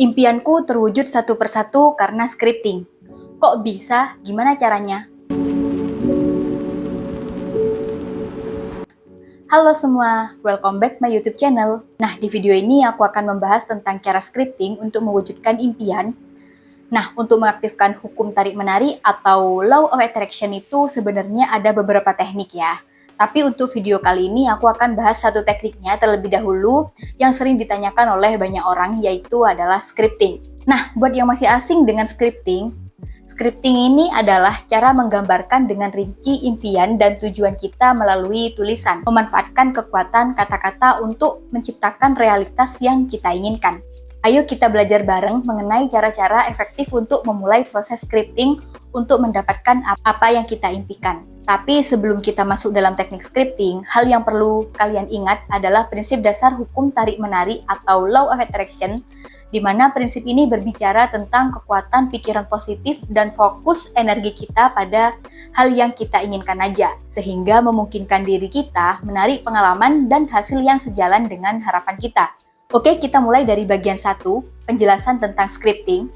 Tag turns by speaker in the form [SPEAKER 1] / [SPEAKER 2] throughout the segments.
[SPEAKER 1] Impianku terwujud satu persatu karena scripting. Kok bisa? Gimana caranya? Halo semua, welcome back my YouTube channel. Nah, di video ini aku akan membahas tentang cara scripting untuk mewujudkan impian. Nah, untuk mengaktifkan hukum tarik-menarik atau Law of Attraction itu sebenarnya ada beberapa teknik ya. Tapi untuk video kali ini aku akan bahas satu tekniknya terlebih dahulu yang sering ditanyakan oleh banyak orang, yaitu adalah scripting. Nah, buat yang masih asing dengan scripting ini adalah cara menggambarkan dengan rinci impian dan tujuan kita melalui tulisan, memanfaatkan kekuatan kata-kata untuk menciptakan realitas yang kita inginkan. Ayo kita belajar bareng mengenai cara-cara efektif untuk memulai proses scripting untuk mendapatkan apa yang kita impikan. Tapi sebelum kita masuk dalam teknik scripting, hal yang perlu kalian ingat adalah prinsip dasar hukum tarik-menarik atau Law of Attraction, di mana prinsip ini berbicara tentang kekuatan pikiran positif dan fokus energi kita pada hal yang kita inginkan aja, sehingga memungkinkan diri kita menarik pengalaman dan hasil yang sejalan dengan harapan kita. Oke, kita mulai dari bagian 1, penjelasan tentang scripting.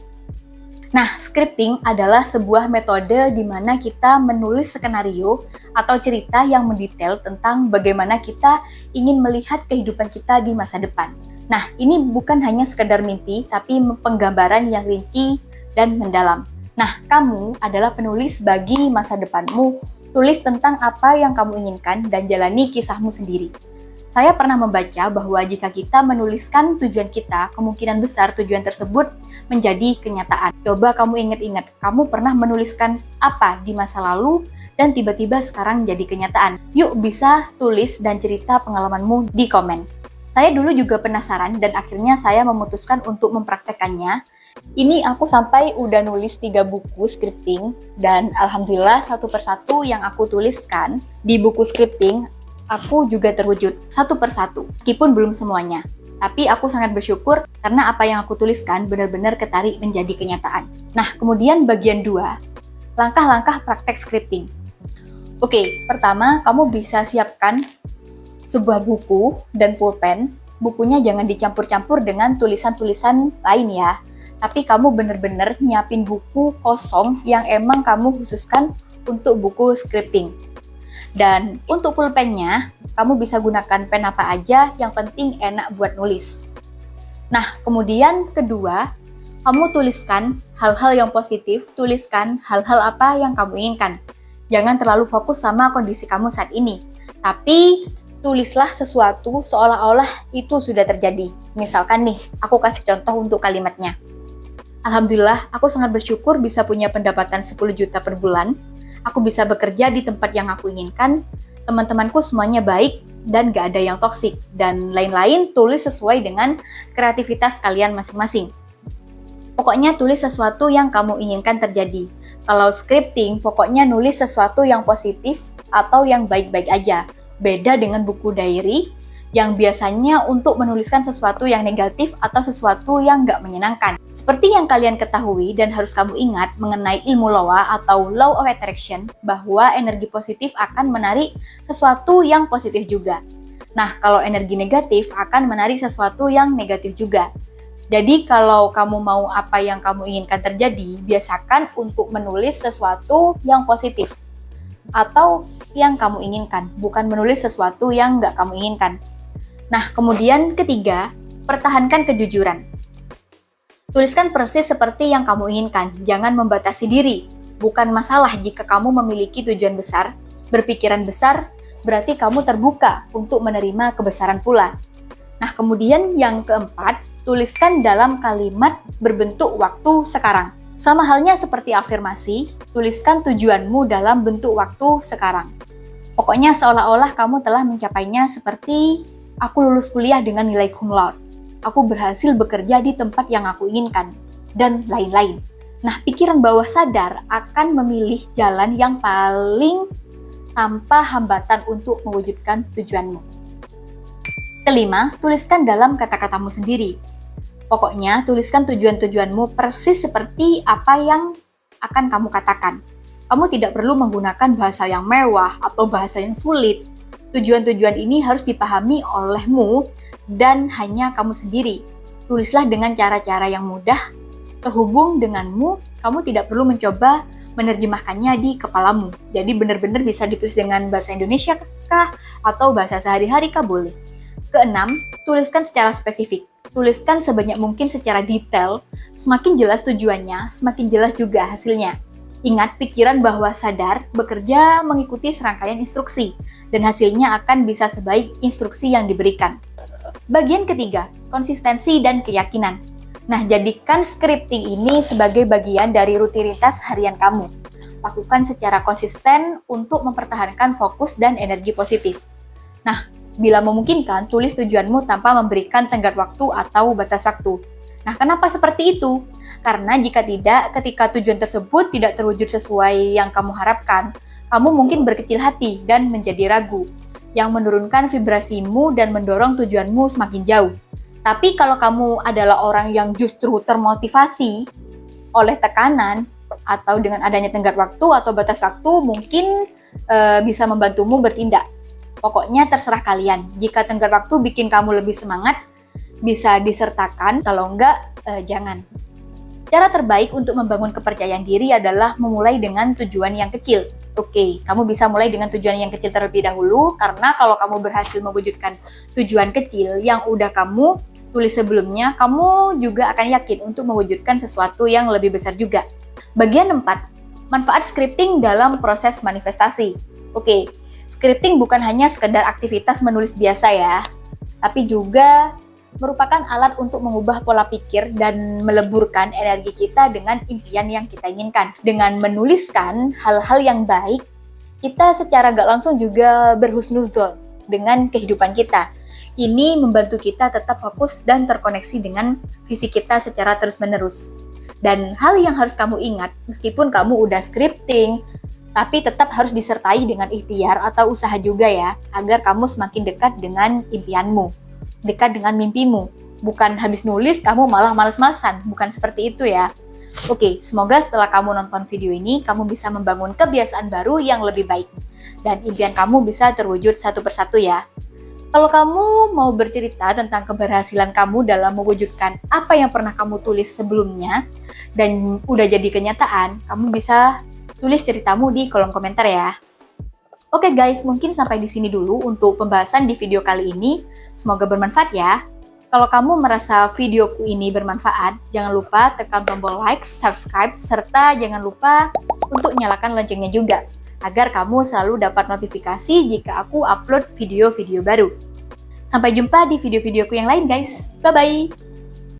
[SPEAKER 1] Nah, scripting adalah sebuah metode di mana kita menulis skenario atau cerita yang mendetail tentang bagaimana kita ingin melihat kehidupan kita di masa depan. Nah, ini bukan hanya sekedar mimpi, tapi penggambaran yang rinci dan mendalam. Nah, kamu adalah penulis bagi masa depanmu. Tulis tentang apa yang kamu inginkan dan jalani kisahmu sendiri. Saya pernah membaca bahwa jika kita menuliskan tujuan kita, kemungkinan besar tujuan tersebut menjadi kenyataan. Coba kamu ingat-ingat, kamu pernah menuliskan apa di masa lalu dan tiba-tiba sekarang jadi kenyataan. Yuk bisa tulis dan cerita pengalamanmu di komen. Saya dulu juga penasaran dan akhirnya saya memutuskan untuk mempraktekannya. Ini aku sampai udah nulis 3 buku scripting dan alhamdulillah satu persatu yang aku tuliskan di buku scripting aku juga terwujud satu persatu, meskipun belum semuanya. Tapi aku sangat bersyukur karena apa yang aku tuliskan benar-benar ketarik menjadi kenyataan. Nah, kemudian bagian 2, langkah-langkah praktek scripting. Oke, pertama kamu bisa siapkan sebuah buku dan pulpen. Bukunya jangan dicampur-campur dengan tulisan-tulisan lain ya. Tapi kamu benar-benar nyiapin buku kosong yang emang kamu khususkan untuk buku scripting. Dan untuk pulpennya, kamu bisa gunakan pen apa aja, yang penting enak buat nulis. Nah, kemudian kedua, kamu tuliskan hal-hal yang positif, tuliskan hal-hal apa yang kamu inginkan. Jangan terlalu fokus sama kondisi kamu saat ini, tapi tulislah sesuatu seolah-olah itu sudah terjadi. Misalkan nih, aku kasih contoh untuk kalimatnya. Alhamdulillah, aku sangat bersyukur bisa punya pendapatan 10 juta per bulan. Aku bisa bekerja di tempat yang aku inginkan, teman-temanku semuanya baik, dan gak ada yang toksik, dan lain-lain. Tulis sesuai dengan kreativitas kalian masing-masing. Pokoknya tulis sesuatu yang kamu inginkan terjadi. Kalau scripting, pokoknya nulis sesuatu yang positif atau yang baik-baik aja. Beda dengan buku diary, yang biasanya untuk menuliskan sesuatu yang negatif atau sesuatu yang gak menyenangkan. Seperti yang kalian ketahui dan harus kamu ingat mengenai ilmu Loa atau Law of Attraction, bahwa energi positif akan menarik sesuatu yang positif juga. Nah, kalau energi negatif akan menarik sesuatu yang negatif juga. Jadi kalau kamu mau apa yang kamu inginkan terjadi, biasakan untuk menulis sesuatu yang positif atau yang kamu inginkan, bukan menulis sesuatu yang nggak kamu inginkan. Nah, kemudian ketiga, pertahankan kejujuran. Tuliskan persis seperti yang kamu inginkan, jangan membatasi diri. Bukan masalah jika kamu memiliki tujuan besar, berpikiran besar, berarti kamu terbuka untuk menerima kebesaran pula. Nah, kemudian yang keempat, tuliskan dalam kalimat berbentuk waktu sekarang. Sama halnya seperti afirmasi, tuliskan tujuanmu dalam bentuk waktu sekarang. Pokoknya seolah-olah kamu telah mencapainya, seperti aku lulus kuliah dengan nilai cum laude. Aku berhasil bekerja di tempat yang aku inginkan, dan lain-lain. Nah, pikiran bawah sadar akan memilih jalan yang paling tanpa hambatan untuk mewujudkan tujuanmu. Kelima, tuliskan dalam kata-katamu sendiri. Pokoknya, tuliskan tujuan-tujuanmu persis seperti apa yang akan kamu katakan. Kamu tidak perlu menggunakan bahasa yang mewah atau bahasa yang sulit. Tujuan-tujuan ini harus dipahami olehmu dan hanya kamu sendiri. Tulislah dengan cara-cara yang mudah, terhubung denganmu, kamu tidak perlu mencoba menerjemahkannya di kepalamu. Jadi benar-benar bisa ditulis dengan bahasa Indonesia kah? Atau bahasa sehari-hari kah? Boleh. Keenam, tuliskan secara spesifik. Tuliskan sebanyak mungkin secara detail, semakin jelas tujuannya, semakin jelas juga hasilnya. Ingat, pikiran bahwa sadar bekerja mengikuti serangkaian instruksi, dan hasilnya akan bisa sebaik instruksi yang diberikan. Bagian ketiga, konsistensi dan keyakinan. Nah, jadikan scripting ini sebagai bagian dari rutinitas harian kamu. Lakukan secara konsisten untuk mempertahankan fokus dan energi positif. Nah, bila memungkinkan, tulis tujuanmu tanpa memberikan tenggat waktu atau batas waktu. Nah, kenapa seperti itu? Karena jika tidak, ketika tujuan tersebut tidak terwujud sesuai yang kamu harapkan, kamu mungkin berkecil hati dan menjadi ragu, yang menurunkan vibrasimu dan mendorong tujuanmu semakin jauh. Tapi kalau kamu adalah orang yang justru termotivasi oleh tekanan atau dengan adanya tenggat waktu atau batas waktu, mungkin bisa membantumu bertindak. Pokoknya terserah kalian. Jika tenggat waktu bikin kamu lebih semangat, bisa disertakan. Kalau enggak, jangan. Cara terbaik untuk membangun kepercayaan diri adalah memulai dengan tujuan yang kecil. Oke, kamu bisa mulai dengan tujuan yang kecil terlebih dahulu, karena kalau kamu berhasil mewujudkan tujuan kecil yang udah kamu tulis sebelumnya, kamu juga akan yakin untuk mewujudkan sesuatu yang lebih besar juga. Bagian 4, manfaat scripting dalam proses manifestasi. Oke, scripting bukan hanya sekedar aktivitas menulis biasa ya, tapi juga merupakan alat untuk mengubah pola pikir dan meleburkan energi kita dengan impian yang kita inginkan. Dengan menuliskan hal-hal yang baik, kita secara gak langsung juga berhusnuzon dengan kehidupan kita. Ini membantu kita tetap fokus dan terkoneksi dengan visi kita secara terus-menerus. Dan hal yang harus kamu ingat, meskipun kamu udah scripting, tapi tetap harus disertai dengan ikhtiar atau usaha juga ya, agar kamu semakin dekat dengan impianmu, dekat dengan mimpimu. Bukan habis nulis kamu malah males-malesan, bukan seperti itu ya. Oke, semoga setelah kamu nonton video ini, kamu bisa membangun kebiasaan baru yang lebih baik. Dan impian kamu bisa terwujud satu persatu ya. Kalau kamu mau bercerita tentang keberhasilan kamu dalam mewujudkan apa yang pernah kamu tulis sebelumnya, dan udah jadi kenyataan, kamu bisa tulis ceritamu di kolom komentar ya. Oke guys, mungkin sampai di sini dulu untuk pembahasan di video kali ini. Semoga bermanfaat ya. Kalau kamu merasa videoku ini bermanfaat, jangan lupa tekan tombol like, subscribe, serta jangan lupa untuk nyalakan loncengnya juga, agar kamu selalu dapat notifikasi jika aku upload video-video baru. Sampai jumpa di video-videoku yang lain guys. Bye-bye!